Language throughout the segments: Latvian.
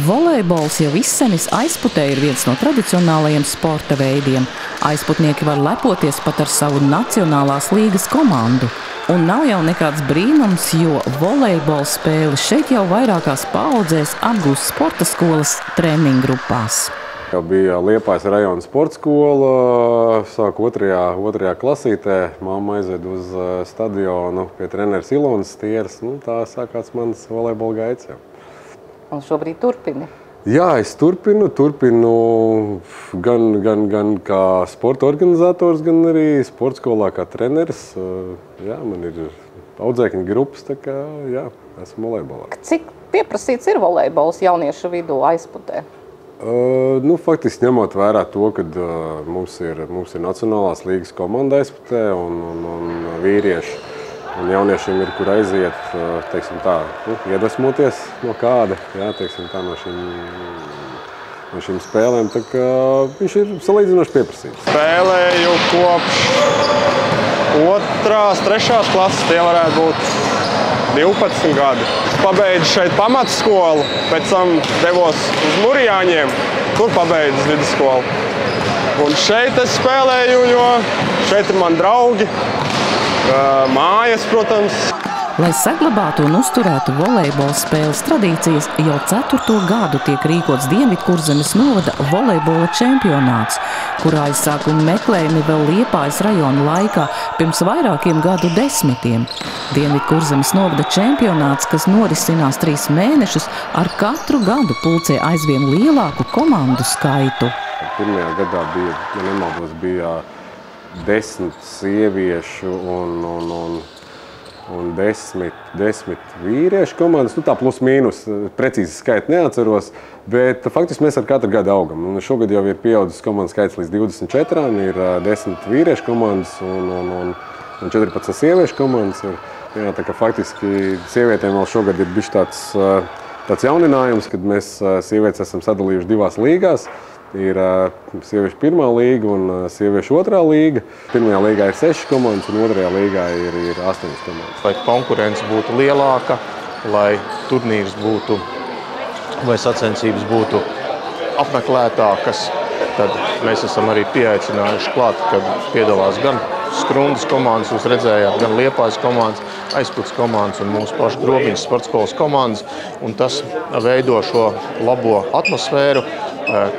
Volejbols jau izsenis aizputē ir viens no tradicionālajiem sporta veidiem. Aizputnieki var lepoties pat ar savu nacionālās līgas komandu. Un nav jau nekāds brīnums, jo volejbola spēle šeit jau vairākās paaudzēs apgūst sporta skolas treniņgrupās. Jau bija Liepājas rajona sporta skola, sāku otrajā klasītē. Mamma aizved uz stadionu pie treneris Ilonas Stieras. Tā sākās mans volejbola gaids jau. Un šobrīd turpini? Jā, es turpinu gan kā sporta organizators, gan arī sporta skolā kā treneris. Jā, man ir audzēkņu grupas, tā kā jā, esmu volejbolā. Cik pieprasīts ir volejbols jauniešu vidū aizputē? Faktiski ņemot vērā to, ka mums ir nacionālās līgas komanda aizputē un vīrieši. Un jauniešiem ir, kur aiziet, teiksim tā, iedvesmoties no kāda, jā, teiksim tā, no šīm spēlēm. Tā kā viņš ir salīdzinoši pieprasīts. Spēlēju kopš 2., 3. klases, tie varētu būt 12 gadi. Pabeidzu šeit pamatskolu, pēc tam devos uz Murijāņiem, tur pabeidzu vidusskolu. Un šeit es spēlēju, jo šeit ir mani draugi. Mājas, protams. Lai saglabātu un uzturētu volejbola spēles tradīcijas, jau 4. gadu tiek rīkots Dienvidkurzemes novada volejbola čempionāts, kurā aizsākuma meklējumi vēl Liepājas rajona laikā pirms vairākiem gadu desmitiem. Dienvidkurzemes novada čempionāts, kas norisinās 3 mēnešus, ar katru gadu pulcē aizvien lielāku komandu skaitu. Pirmajā gadā bija 10 sieviešu un 10 vīriešu komandas. Tā plus mīnus, precīzi skaiti neatceros, bet faktiski mēs ar katru gadu augam. Šogad jau ir pieaudzis komandas skaits līdz 24, ir 10 vīriešu komandas un 14 sieviešu komandas. Jā, tā kā faktiski sievietēm vēl šogad ir bijis tāds jauninājums, kad mēs sievietes esam sadalījuši 2 līgās. Ir sieviešu 1. līga un sieviešu 2. līga. 1. līgā ir 6 komandas un 2. līgā ir 8 komandas. Lai konkurence būtu lielāka, lai turnīrs būtu vai sacensības būtu apmeklētākas, tad mēs esam arī pieaicinājuši klāt, kad piedalās gan Skrundas komandas, jūs redzējāt, gan Liepājas komandas, Aizputas komandas un mūsu pašu Grobiņas sporta skolas komandas. Un tas veido šo labo atmosfēru,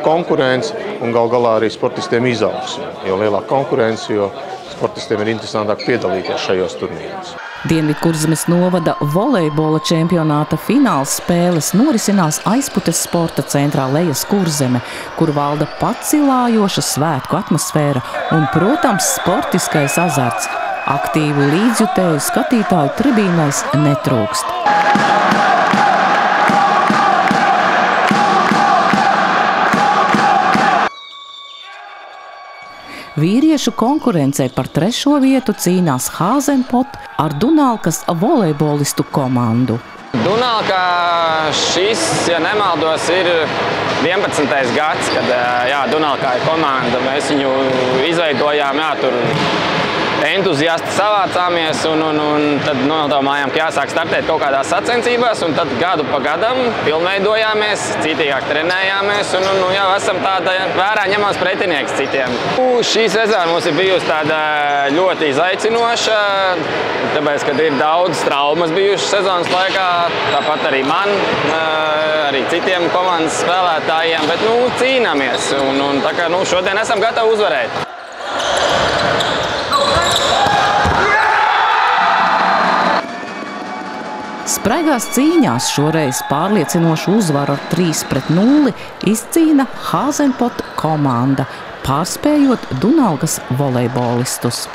konkurenci un gal galā arī sportistiem izaugsmi. Jo lielāka konkurence, jo sportistiem ir interesantāk piedalīties šajos turnīros. Dienvidkurzemes novada volejbola čempionāta fināls spēles norisinās Aizputes sporta centrā Lejas Kurzeme, kur valda pacilājoša svētku atmosfēra un, protams, sportiskais azarts. Aktīvu līdzjutēju skatītāju tribīnēs netrūkst. Vīriešu konkurencē par 3. vietu cīnās Hāzenpot ar Dunalkas volejbolistu komandu. Dunalka šis, ja nemaldos, ir 11. gads, kad Dunalkā ir komanda. Mēs viņu izveidojām, tur entuziasti savācāmies un tad nodomājām, ka jāsāk startēt kaut kādās sacensībās, un tad gadu pa gadam pilnveidojāmies, citīgāk trenējāmies un jau esam tāda vērā ņemams pretinieks citiem. Šī sezona mums ir bijusi tāda ļoti izaicinoša, tāpēc, kad ir daudz traumas bijušas sezonas laikā, tāpat arī man, arī citiem komandas spēlētājiem, bet cīnāmies un tā kā šodien esam gatavi uzvarēt. Spraigās cīņās šoreiz pārliecinošu uzvaru ar 3-0 izcīna Hāzenpot komanda, pārspējot Dunalkas volejbolistus.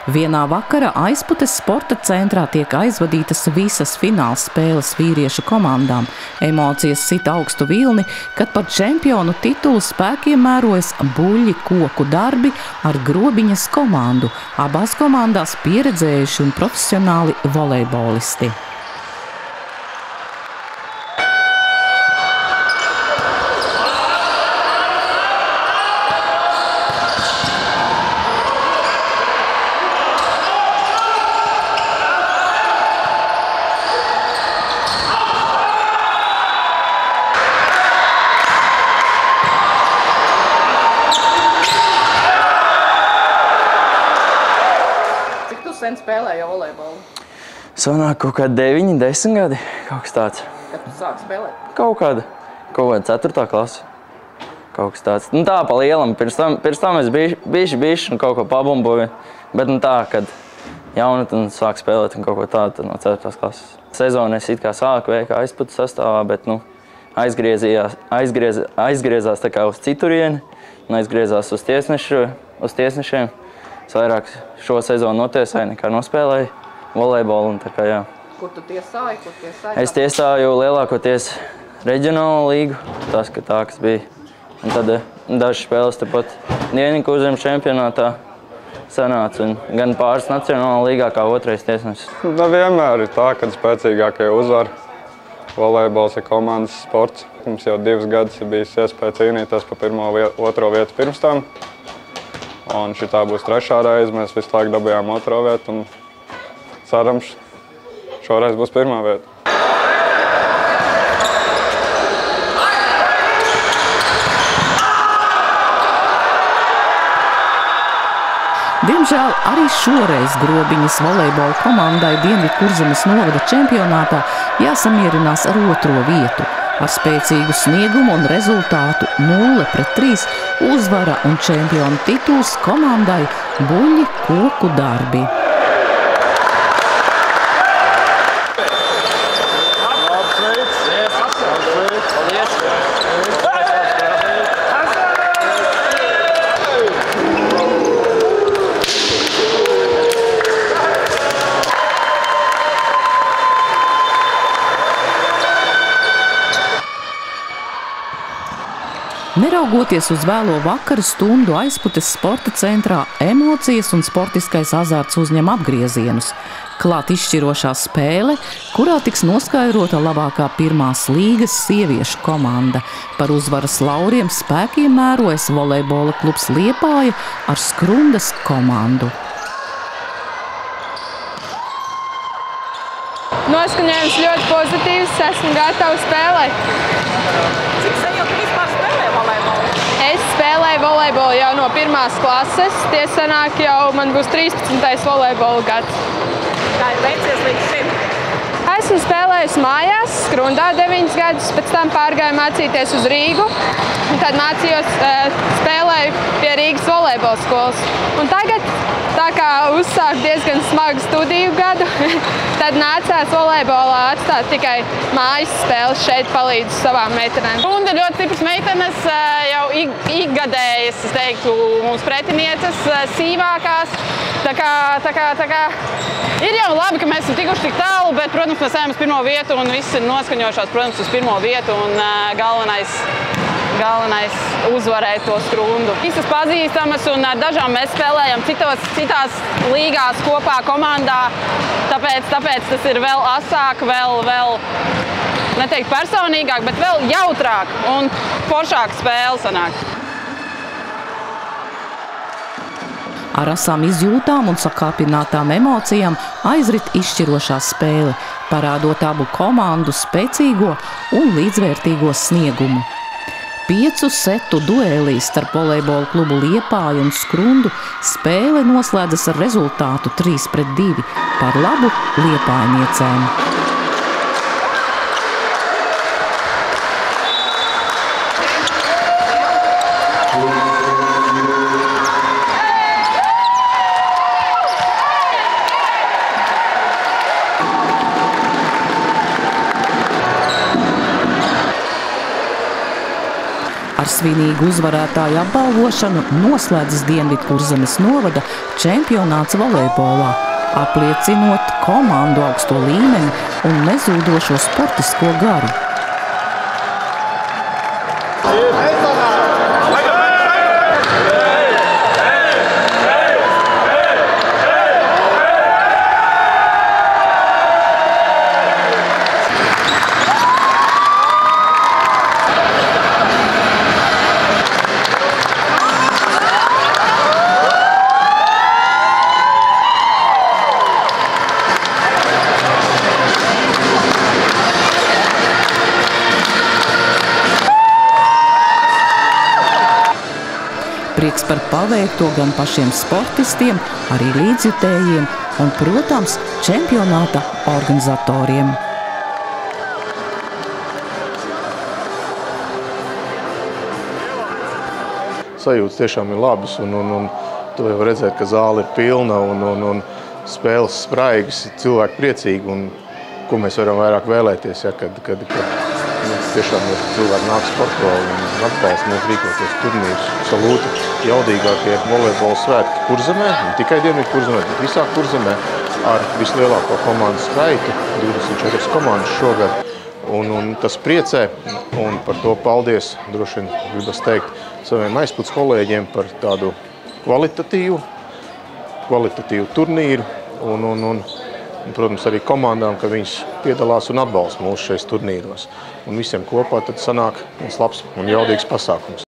Vienā vakarā Aizputes sporta centrā tiek aizvadītas visas fināls spēles vīriešu komandām. Emocijas sit augstu vilni, kad par čempionu titulu spēkiem mērojas Buļļi koku darbi ar Grobiņas komandu. Abās komandās pieredzējuši un profesionāli volejbolisti. Sen spēlēji volejbolu? Sanāk kaut kādi 9, 10 gadi, kaut kas tāds. Kad tu sāki spēlēt? Kaut kāda 4. klase. Kaut kas tāds. Nu tā, pa lielam. Pirms tam es bišķi un kaut ko pabumboju. Bet nu tā, kad jaunatni sāk spēlēt un kaut ko tādu no 4. klases. Sezonu es it kā sāku VK Aizputes sastāvā, bet nu aizgriezās tā kā uz citurieni un aizgriezās uz tiesnešiem. Es vairāk šo sezonu notiesāju nekā nospēlēju volejbolu. Un tā kā, jā. Kur tu tiesāji? Es tiesāju lielākoties reģionālo līgu, kas bija. Un tad dažas spēles tepat Dienvidkurzemes čempionātā sanāca un gan pāris nacionālā līgā kā otrais tiesnesis. Vienmēr ir tā, kad spēcīgākie uzvar. Volejbols ir komandas sports. Mums jau 2 gadus ir bijis iespēja cīnīties par 1. 2. vietu pirms tam. Un šitā būs 3. reize. Mēs visu laiku dabījām 2. vietu un cerams, šoreiz būs 1. vieta. Diemžēl arī šoreiz Grobiņas volejbola komandai Dienvidkurzemes novada čempionātā jāsamierinās ar 2. vietu. Ar spēcīgu sniegumu un rezultātu 0-3 uzvara un čempionu tituls komandai Buļļi koku darbi. Neraugoties uz vēlo vakara stundu Aizputes sporta centrā, emocijas un sportiskais azarts uzņem apgriezienus. Klāt izšķirošā spēle, kurā tiks noskaidrota labākā 1. līgas sieviešu komanda. Par uzvaras lauriem spēkiem mērojas volejbola klubs Liepāja ar Skrundas komandu. Noskaņojums ļoti pozitīvs, esmu gatava spēlēt. Cik sen jau tu vispār spēlēji volejbolu? Es spēlēju volejbolu jau no 1. klases. Tie sanāk jau man būs 13. volejbola gads. Kā ir veicies līdz šim? Esmu spēlējusi mājās, Skrundā 9 gadus, pēc tam pārgāju mācīties uz Rīgu. Un tad mācījos, spēlēju pie Rīgas volejbola skolas. Un tagad, tā kā uzsāku diezgan smagu studiju gadu, tad nācās volejbolā atstāt tikai mājas spēles šeit palīdzu savām meitenēm. Skrunda ļoti stipras meitenes, jau ikgadējas, es teiktu, mums pretinieces, sīvākās. Tā kā ir jau labi, ka mēs esam tikuši tik tālu, bet, protams, mēs ejam uz 1. vietu un viss ir noskaņojušās, protams, uz 1. vietu un galvenais uzvarēt to Skrundu. Visas pazīstamas un ar dažām mēs spēlējam citās līgās kopā komandā, tāpēc tas ir vēl asāk, vēl neteikt personīgāk, bet vēl jautrāk un foršāk spēle sanāk. Ar asām izjūtām un sakāpinātām emocijām aizrit izšķirošā spēle, parādot abu komandu spēcīgo un līdzvērtīgo sniegumu. 5 setu duēlī starp volejbola klubu Liepāju un Skrundu spēle noslēdzas ar rezultātu 3-2 par labu liepājniecēm. Ar svinīgu uzvarētāju apbalvošanu noslēdzas Dienvidkurzemes novada čempionāts volejbolā, apliecinot komandu augsto līmeni un nezūdošo sportisko garu. Prieks par paveikto gan pašiem sportistiem, arī līdzjutējiem un, protams, čempionāta organizatoriem. Sajūtas tiešām ir labas, un tu jau redzēt, ka zāle ir pilna un spēles spraigas, cilvēki priecīgi, un ko mēs varam vairāk vēlēties, ja, kad tiešām cilvēki nāk sporto un atbalsta mūs rīkoties turnīrus. Absolūti jaudīgākie volejbola svētki Kurzemē, ne tikai Dienvidkurzemē, bet visā Kurzemē ar vislielāko komandu skaitu, 24 komandas šogad. Un tas priecē, un par to paldies, droši vien gribas teikt, saviem aizputs kolēģiem par tādu kvalitatīvu turnīru, un protams, arī komandām, ka viņas piedalās un atbalsta mūs šajos turnīros. Un visiem kopā tad sanāk viens labs un jaudīgs pasākums.